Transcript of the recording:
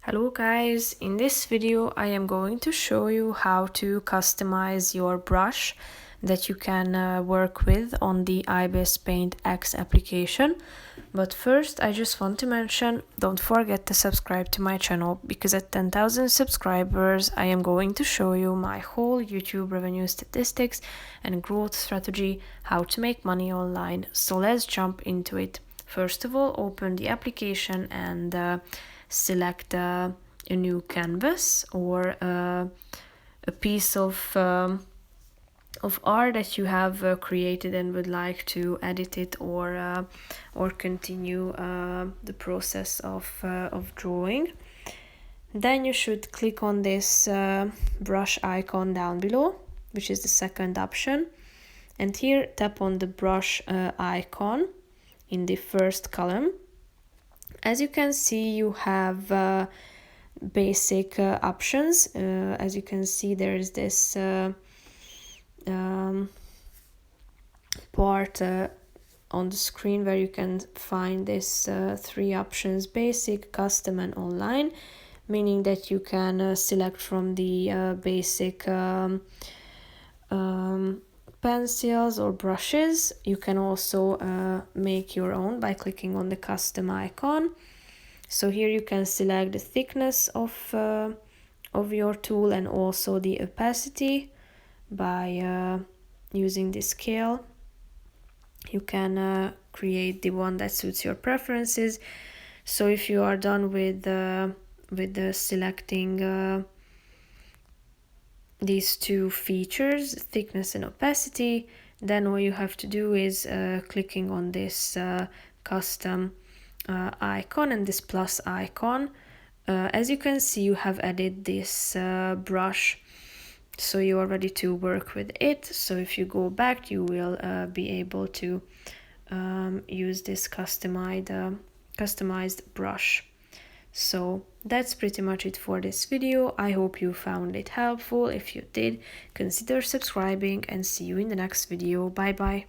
Hello guys, in this video I am going to show you how to customize your brush that you can work with on the ibisPaint X application. But first I just want to mention, don't forget to subscribe to my channel, because at 10,000 subscribers I am going to show you my whole YouTube revenue statistics and growth strategy, how to make money online. So let's jump into it. First of all, open the application and select a new canvas or a piece of art that you have created and would like to edit it or continue the process of drawing. Then you should click on this brush icon down below, which is the second option, and here tap on the brush icon in the first column. As you can see, you have basic options. As you can see, there is this part on the screen where you can find these three options: basic, custom and online, meaning that you can select from the basic pencils or brushes. You can also make your own by clicking on the custom icon. So here you can select the thickness of your tool and also the opacity by using the scale. You can create the one that suits your preferences. So if you are done with the selecting these two features, thickness and opacity, then all you have to do is clicking on this custom icon and this plus icon. As you can see, you have added this brush, so you are ready to work with it. So if you go back, you will be able to use this customized brush. So that's pretty much it for this video. I hope you found it helpful. If you did, consider subscribing and see you in the next video. Bye bye.